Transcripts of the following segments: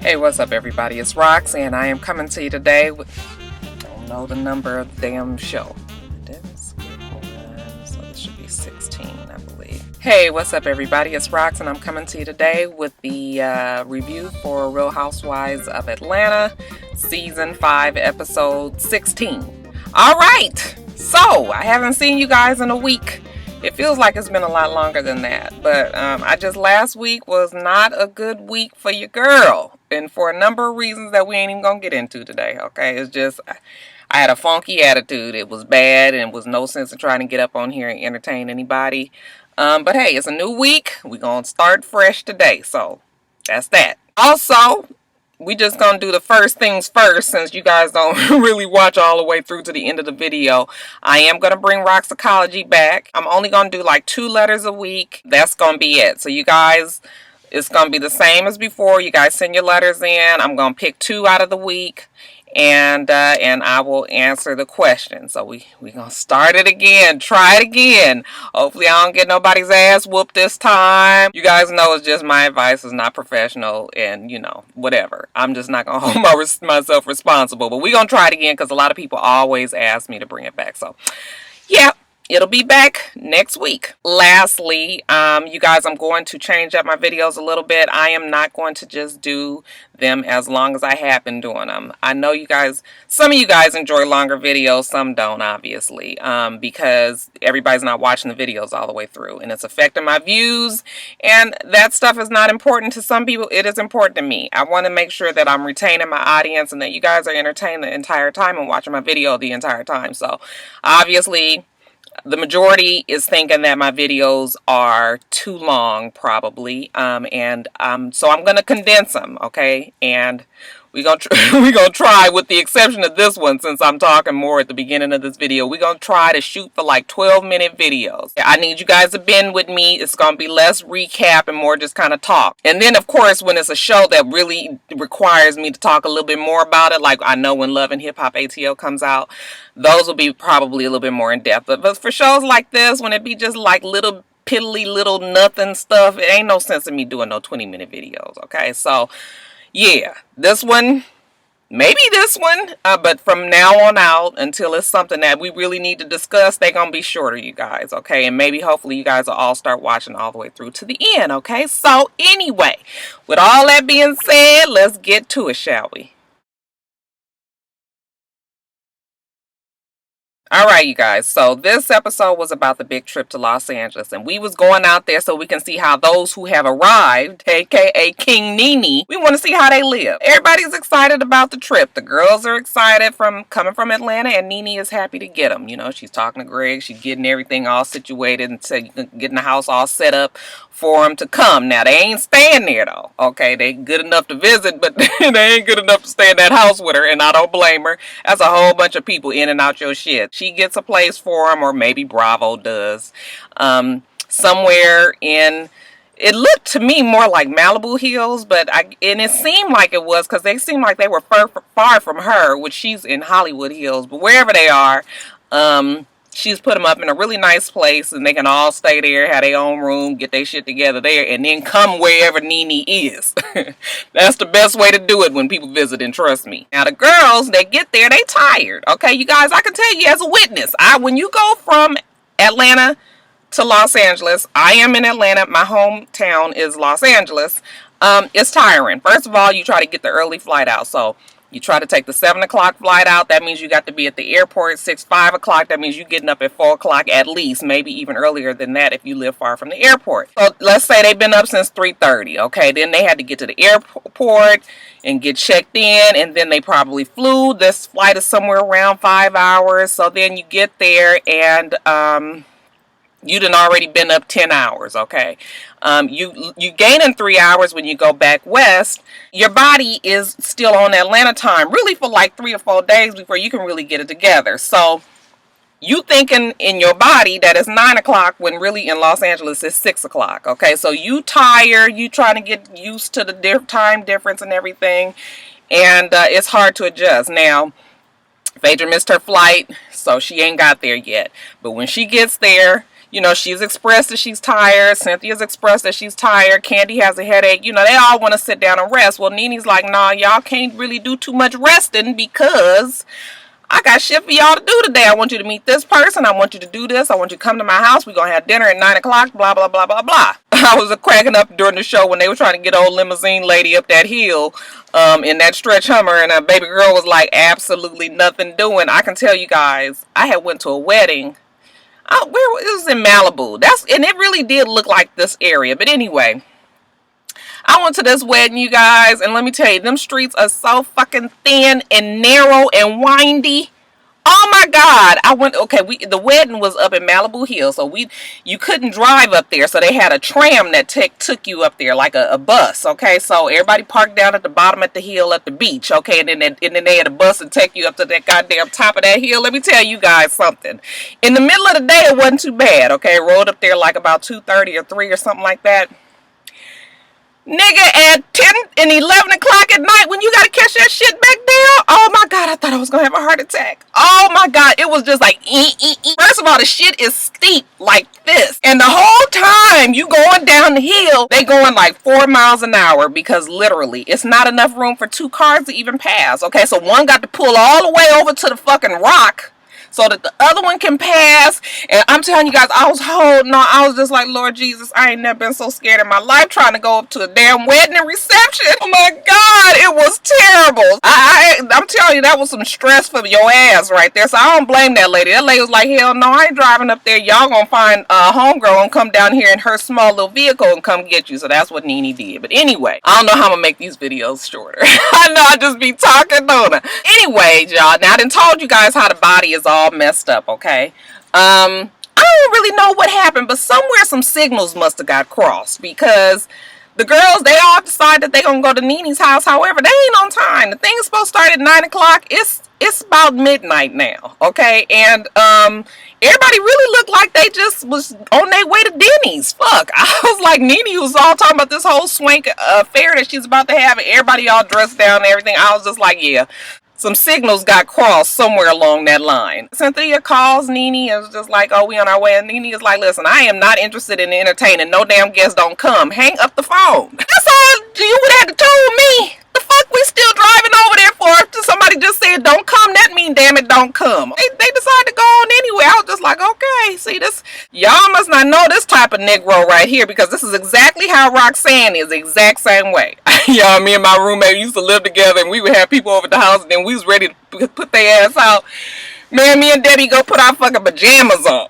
Hey, what's up everybody? It's Rox and I am coming to you today with, don't know the number of the damn show. So this should be 16, I believe. Hey, what's up everybody? It's Rox and I'm coming to you today with the review for Real Housewives of Atlanta, Season 5, Episode 16. Alright, so I haven't seen you guys in a week. It feels like it's been a lot longer than that, but last week was not a good week for your girl, and for a number of reasons that we ain't even gonna get into today, okay? It's just, I had a funky attitude. It was bad, and it was no sense in trying to get up on here and entertain anybody, but hey, it's a new week. We're gonna start fresh today, so that's that. Also, we just gonna do the first things first, since you guys don't really watch all the way through to the end of the video. I am gonna bring Roxicology back. I'm only gonna do like 2 letters a week. That's gonna be it. So you guys, it's gonna be the same as before. You guys send your letters in. I'm gonna pick 2 out of the week, and I will answer the question. So we gonna start it again. Try it again. Hopefully I don't get nobody's ass whooped this time. You guys know it's just my advice. Is not professional, and you know, whatever. I'm just not gonna hold myself responsible. But we gonna try it again because a lot of people always ask me to bring it back. So yeah, it'll be back next week. Lastly, you guys, I'm going to change up my videos a little bit. I am not going to just do them as long as I have been doing them. I know you guys, some of you guys enjoy longer videos, some don't, obviously, because everybody's not watching the videos all the way through, and it's affecting my views, and that stuff is not important to some people. It is important to me. I want to make sure that I'm retaining my audience and that you guys are entertained the entire time and watching my video the entire time. So, obviously, the majority is thinking that my videos are too long, probably, so I'm gonna condense them, okay? And we gonna try, with the exception of this one, since I'm talking more at the beginning of this video, we're gonna try to shoot for like 12-minute videos. I need you guys to bend with me. It's gonna be less recap and more just kind of talk. And then, of course, when it's a show that really requires me to talk a little bit more about it, like I know when Love and Hip Hop ATL comes out, those will be probably a little bit more in depth. But for shows like this, when it be just like little piddly little nothing stuff, it ain't no sense in me doing no 20-minute videos, okay? So yeah, this one, maybe this one, but from now on out, until it's something that we really need to discuss, they're gonna be shorter, you guys, okay? And maybe hopefully you guys will all start watching all the way through to the end, okay? So anyway, with all that being said, let's get to it, shall we? Alright, you guys, so this episode was about the big trip to Los Angeles, and we was going out there so we can see how those who have arrived, aka King Nene, we want to see how they live. Everybody's excited about the trip. The girls are excited from coming from Atlanta, and Nene is happy to get them. You know, she's talking to Greg, she's getting everything all situated and getting the house all set up for them to come. Now, they ain't staying there, though, okay? They good enough to visit, but they ain't good enough to stay in that house with her, and I don't blame her. That's a whole bunch of people in and out your shit. She gets a place for them, or maybe Bravo does, somewhere in, it looked to me more like Malibu Hills, and it seemed like it was, because they seemed like they were far from her, which she's in Hollywood Hills, but wherever they are, she's put them up in a really nice place, and they can all stay there, have their own room, get their shit together there, and then come wherever Nene is. That's the best way to do it when people visit, and trust me. Now, the girls, they get there, they tired. Okay, you guys, I can tell you as a witness. When you go from Atlanta to Los Angeles, I am in Atlanta. My hometown is Los Angeles. It's tiring. First of all, you try to get the early flight out, so you try to take the 7 o'clock flight out. That means you got to be at the airport at 5 o'clock. That means you're getting up at 4 o'clock at least, maybe even earlier than that if you live far from the airport. So let's say they've been up since 3:30. Okay, then they had to get to the airport and get checked in, and then they probably flew. This flight is somewhere around 5 hours. So then you get there, and you done already been up 10 hours, okay? You gain in 3 hours when you go back west. Your body is still on Atlanta time, really for like 3 or 4 days before you can really get it together. So you thinking in your body that it's 9 o'clock when really in Los Angeles it's 6 o'clock, okay? So you tired, you trying to get used to the time difference and everything, and it's hard to adjust. Now, Phaedra missed her flight, so she ain't got there yet. But when she gets there, You know, she's expressed that she's tired. Cynthia's expressed that she's tired. Candy has a headache. You know, they all want to sit down and rest. Well, Nene's like, nah, y'all can't really do too much resting because I got shit for y'all to do today. I want you to meet this person. I want you to do this. I want you to come to my house. We're going to have dinner at 9 o'clock, blah, blah, blah, blah, blah. I was cracking up during the show when they were trying to get old limousine lady up that hill in that stretch Hummer, and a baby girl was like, absolutely nothing doing. I can tell you guys, I had went to a wedding. It was in Malibu. And it really did look like this area. But anyway, I went to this wedding, you guys, and let me tell you, them streets are so fucking thin and narrow and windy. Oh my God. The wedding was up in Malibu Hill, so you couldn't drive up there, so they had a tram that took you up there, like a bus, okay? So everybody parked down at the bottom at the hill at the beach, okay? And then they had a bus to take you up to that goddamn top of that hill. Let me tell you guys something. In the middle of the day, it wasn't too bad, okay? Rode up there like about 2:30 or 3 or something like that. Nigga, at 10 and 11 o'clock at night when you gotta catch that shit back down, oh my God, I thought I was gonna have a heart attack. Oh my God, it was just like, First of all, the shit is steep like this. And the whole time you going down the hill, they going like 4 miles an hour because literally it's not enough room for 2 cars to even pass. Okay, so one got to pull all the way over to the fucking rock so that the other one can pass. And I'm telling you guys, I was holding on. I was just like, Lord Jesus, I ain't never been so scared in my life trying to go up to a damn wedding and reception. Oh my God, it was terrible. I'm telling you, that was some stress for your ass right there. So I don't blame that lady. That lady was like, hell no, I ain't driving up there. Y'all gonna find a homegirl and come down here in her small little vehicle and come get you. So that's what Nene did. But anyway, I don't know how I'm gonna make these videos shorter. I know I just be talking, don't I? Anyway, y'all, now I done told you guys how the body is all messed up, okay? I don't really know what happened, but somewhere some signals must have got crossed because the girls, they all decide that they're gonna go to Nene's house. However, they ain't on time. The thing's supposed to start at 9 o'clock. It's about midnight now, okay? And everybody really looked like they just was on their way to Denny's. Fuck. I was like, Nene was all talking about this whole swank affair that she's about to have, and everybody all dressed down and everything. I was just like, yeah, some signals got crossed somewhere along that line. Cynthia calls Nene and was just like, oh, we on our way. And Nene is like, listen, I am not interested in entertaining. No damn guests don't come. Hang up the phone. That's all you would have to told me. The fuck we still driving over there for? Somebody just said don't come. That mean damn it don't come. They decided to go on anyway. I was just like, okay, see this. Y'all must not know this type of Negro right here because this is exactly how Roxanne is, the exact same way. Y'all, me and my roommate used to live together and we would have people over at the house and then we was ready to put their ass out. Man, me and Debbie go put our fucking pajamas on.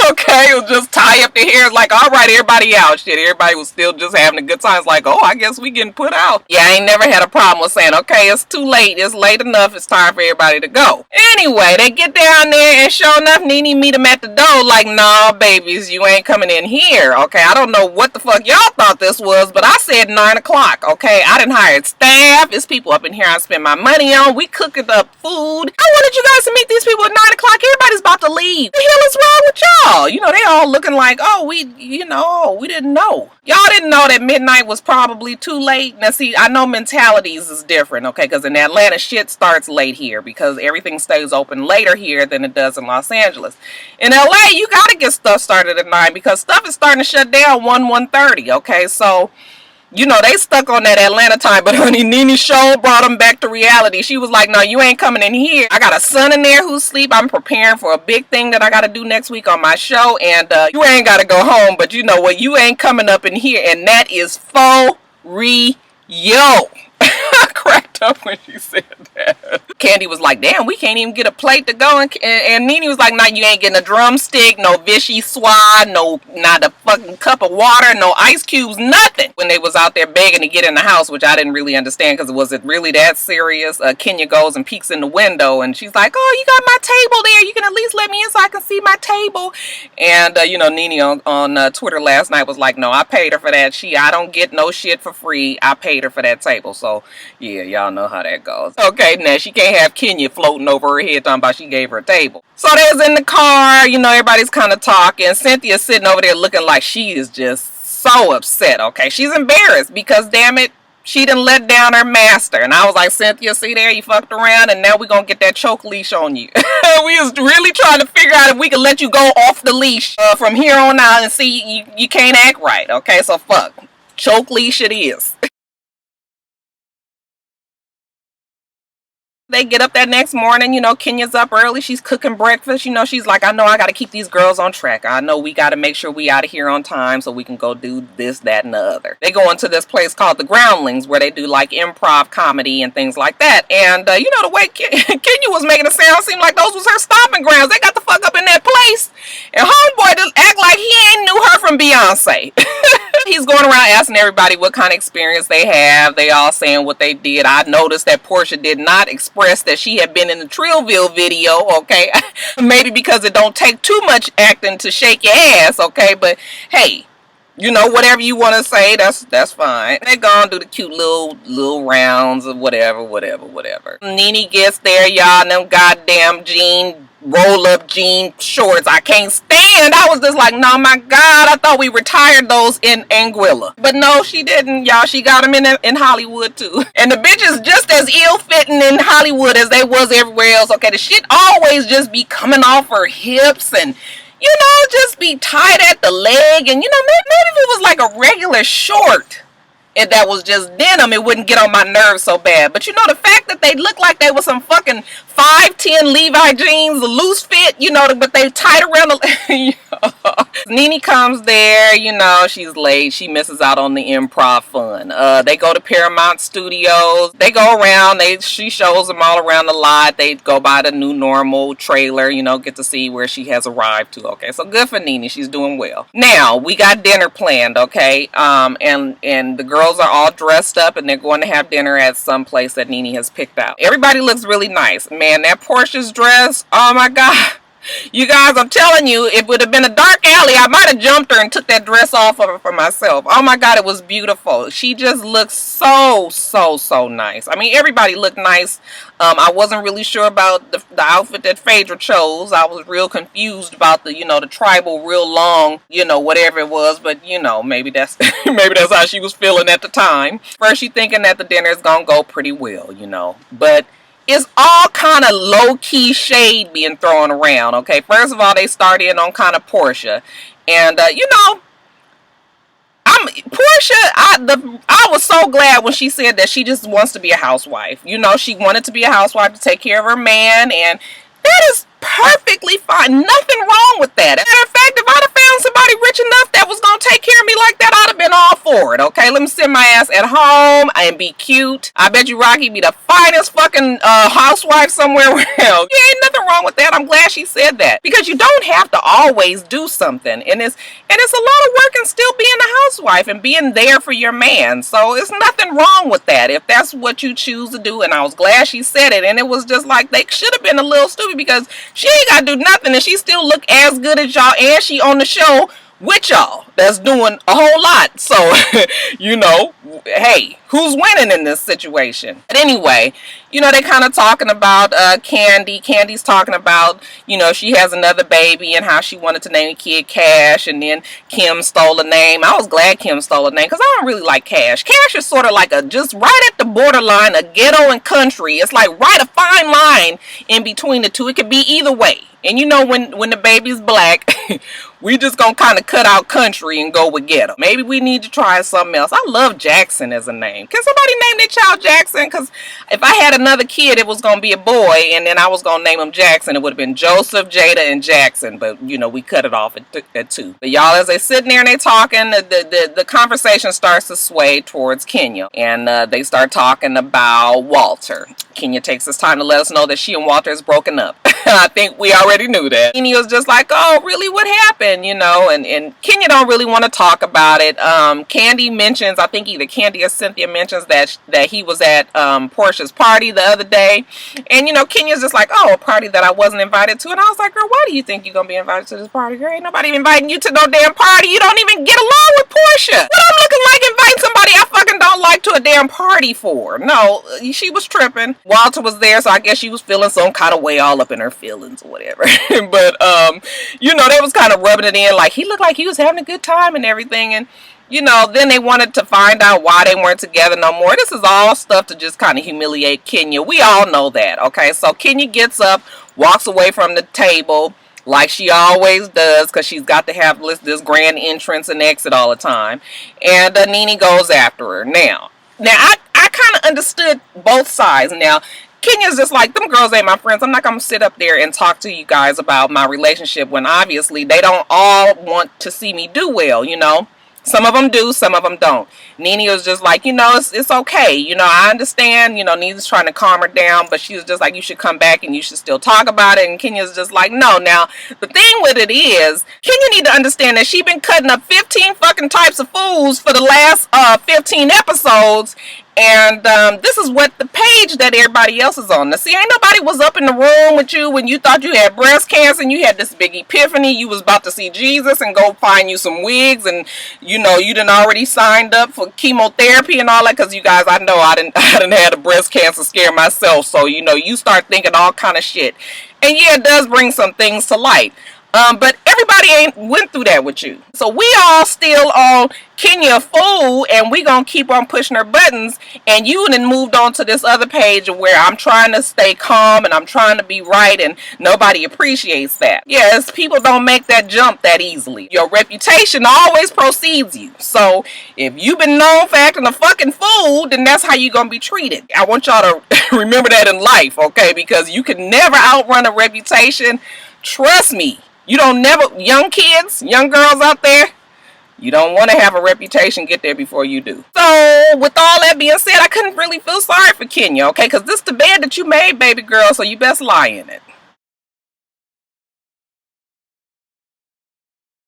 Okay, it was just tie up the hair. It's like, all right, everybody out. Shit, everybody was still just having a good time. It's like, oh, I guess we getting put out. Yeah, I ain't never had a problem with saying, okay, it's too late. It's late enough. It's time for everybody to go. Anyway, they get down there and sure enough, Nene meet them at the door like, nah, babies, you ain't coming in here. Okay, I don't know what the fuck y'all thought this was, but I said 9 o'clock. Okay, I done hired staff. It's people up in here I spend my money on. We cooking up food. I wanted you guys to meet these people at 9 o'clock. Everybody's about to leave. What the hell is wrong with y'all? You know, they all looking like, oh, we didn't know. Y'all didn't know that midnight was probably too late. Now, see, I know mentalities is different, okay? Because in Atlanta, shit starts late here because everything stays open later here than it does in Los Angeles. In LA, you got to get stuff started at 9 because stuff is starting to shut down 1:30, okay? So, you know, they stuck on that Atlanta time, but honey, Nene show brought them back to reality. She was like, no, you ain't coming in here. I got a son in there who's asleep. I'm preparing for a big thing that I got to do next week on my show, and you ain't got to go home, but you know what? You ain't coming up in here, and that is for real. I cracked up when she said that. Candy was like, damn, we can't even get a plate to go. And Nene was like, nah, you ain't getting a drumstick, no vichy swad, not a fucking cup of water, no ice cubes, nothing. When they was out there begging to get in the house, which I didn't really understand because was it really that serious? Kenya goes and peeks in the window and she's like, oh, you got my table there. You can at least let me in so I can see my table. And, you know, Nene on Twitter last night was like, no, I paid her for that. I don't get no shit for free. I paid her for that table. So, yeah, y'all know how that goes. Okay, now she can't have Kenya floating over her head talking about she gave her a table. So they was in the car, you know, everybody's kind of talking. Cynthia's sitting over there looking like she is just so upset, okay? She's embarrassed because, damn it, She done let down her master. And I was like, Cynthia, see there, you fucked around, and now we're gonna get that choke leash on you. We was really trying to figure out if we could let you go off the leash from here on out, and see you can't act right. Okay, so fuck. Choke leash it is. They get up that next morning, you know, Kenya's up early. She's cooking breakfast. You know, she's like, I know I got to keep these girls on track. I know we got to make sure we out of here on time so we can go do this, that, and the other. They go into this place called the Groundlings where they do like improv comedy and things like that. And, you know, the way Kenya was making it sound seemed like those was her stomping grounds. They got the fuck up in that place. And homeboy didn't act like he ain't knew her from Beyonce. He's going around asking everybody what kind of experience they have. They all saying what they did. I noticed that Portia did not express that she had been in the Trillville video, okay? Maybe because it don't take too much acting to shake your ass, okay? But hey, you know, whatever you want to say, that's fine. They gonna do the cute little rounds of whatever. Nene gets there, y'all, and them goddamn roll-up jean shorts I can't stand. I was just like, no, my God, I thought we retired those in Anguilla. But no, she didn't, y'all. She got them in Hollywood, too. And the bitches just as ill-fitting in Hollywood as they was everywhere else, okay? The shit always just be coming off her hips and, you know, just be tight at the leg. And, you know, maybe if it was like a regular short and that was just denim, it wouldn't get on my nerves so bad. But you know, the fact that they looked like they were some fucking 5'10" Levi jeans, loose fit, you know, but they tied around the... Nene comes there, you know, she's late. She misses out on the improv fun. They go to Paramount Studios. They go around. She shows them all around the lot. They go by the new normal trailer, you know, get to see where she has arrived to. Okay, so good for Nene. She's doing well. Now, we got dinner planned, okay? And the girls are all dressed up, and they're going to have dinner at some place that Nene has picked out. Everybody looks really nice. Man, that Portia's dress, oh my God. You guys, I'm telling you, it would have been a dark alley. I might have jumped her and took that dress off of her for myself. Oh my God, it was beautiful. She just looks so nice. I mean, everybody looked nice. I wasn't really sure about the outfit that Phaedra chose. I was real confused about the, you know, the tribal, real long, you know, whatever it was. But, you know, maybe that's maybe that's how she was feeling at the time. First, she thinking that the dinner is gonna go pretty well, you know, but it's all kind of low-key shade being thrown around, okay? First of all, they start in on kind of Portia. And, you know, Portia, I was so glad when she said that she just wants to be a housewife. You know, she wanted to be a housewife to take care of her man, and that is perfectly fine. Nothing wrong with that. Matter of fact, if I'd have found somebody rich enough that was going to take care of me like that, I'd have been all for it, okay? Let me sit my ass at home and be cute. I bet you Rocky be the finest fucking housewife somewhere else. Yeah, ain't nothing wrong with that. I'm glad she said that. Because you don't have to always do something. And it's a lot of work and still being a housewife and being there for your man. So it's nothing wrong with that if that's what you choose to do. And I was glad she said it. And it was just like they should have been a little stupid because she ain't got to do nothing and she still look as good as y'all, and she on the show with y'all that's doing a whole lot. So, you know, hey, who's winning in this situation? But anyway, you know, they kind of talking about Candy. Candy's talking about, you know, she has another baby and how she wanted to name the kid Cash, and then Kim stole a name. I was glad Kim stole a name because I don't really like Cash. Cash is sort of like just right at the borderline of ghetto and country. It's like right a fine line in between the two. It could be either way. And you know, when the baby's black, we just gonna kind of cut out country and go with ghetto. Maybe we need to try something else. I love Jackson as a name. Can somebody name their child Jackson? Because if I had another kid, it was gonna be a boy, and then I was gonna name him Jackson. It would have been Joseph, Jada, and Jackson. But you know, we cut it off at 2. But y'all, as they sitting there and they talking, the conversation starts to sway towards Kenya, and they start talking about Walter. Kenya takes this time to let us know that she and Walter is broken up. I think we already knew that. And he was just like, oh, really, what happened? You know, and Kenya don't really want to talk about it. Candy mentions, I think either Candy or Cynthia mentions that he was at Portia's party the other day. And, you know, Kenya's just like, oh, a party that I wasn't invited to. And I was like, girl, why do you think you're going to be invited to this party? Girl, ain't nobody inviting you to no damn party. You don't even get along with Portia. What I'm looking like inviting somebody I fucking don't like to a damn party for? No, she was tripping. Walter was there, so I guess she was feeling some kind of way all up in her feelings or whatever. But you know, they was kind of rubbing it in like he looked like he was having a good time and everything. And You know, then they wanted to find out why they weren't together no more. This is all stuff to just kind of humiliate Kenya. We all know that, okay? So Kenya gets up, walks away from the table like she always does, because she's got to have this grand entrance and exit all the time. And Nene goes after her. Now I kind of understood both sides. Now, Kenya's just like, them girls ain't my friends. I'm not going to sit up there and talk to you guys about my relationship when obviously they don't all want to see me do well, you know. Some of them do, some of them don't. Nene was just like, you know, it's okay. You know, I understand, you know, Nene's trying to calm her down, but she was just like, you should come back and you should still talk about it. And Kenya's just like, no. Now, the thing with it is, Kenya need to understand that she been cutting up 15 fucking types of foods for the last 15 episodes. And this is what the page that everybody else is on. Now, see, ain't nobody was up in the room with you when you thought you had breast cancer and you had this big epiphany. You was about to see Jesus and go find you some wigs, and you know you done already signed up for chemotherapy and all that. Because you guys, I know I didn't had a breast cancer scare myself. So you know you start thinking all kind of shit. And yeah, it does bring some things to light. But everybody ain't went through that with you. So we all still on Kenya fool, and we gonna keep on pushing her buttons. And you then moved on to this other page where I'm trying to stay calm and I'm trying to be right, and nobody appreciates that. Yes, people don't make that jump that easily. Your reputation always precedes you. So if you've been known for acting a fucking fool, then that's how you gonna be treated. I want y'all to remember that in life, okay? Because you can never outrun a reputation. Trust me. You don't never, young kids, young girls out there, you don't want to have a reputation get there before you do. So, with all that being said, I couldn't really feel sorry for Kenya, okay? Because this is the bed that you made, baby girl, so you best lie in it.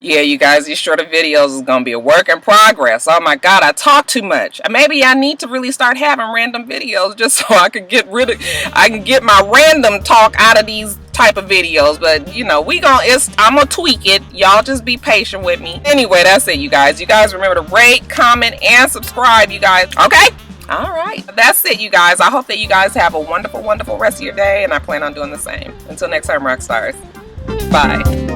Yeah, you guys, these shorter videos is going to be a work in progress. Oh my God, I talk too much. Maybe I need to really start having random videos just so I can I can get my random talk out of these type of videos. But you know, I'm gonna tweak it. Y'all just be patient with me. Anyway, that's it, you guys. You guys remember to rate, comment, and subscribe, you guys. Okay? All right. That's it, you guys. I hope that you guys have a wonderful, wonderful rest of your day, and I plan on doing the same. Until next time, Roxstars. Bye.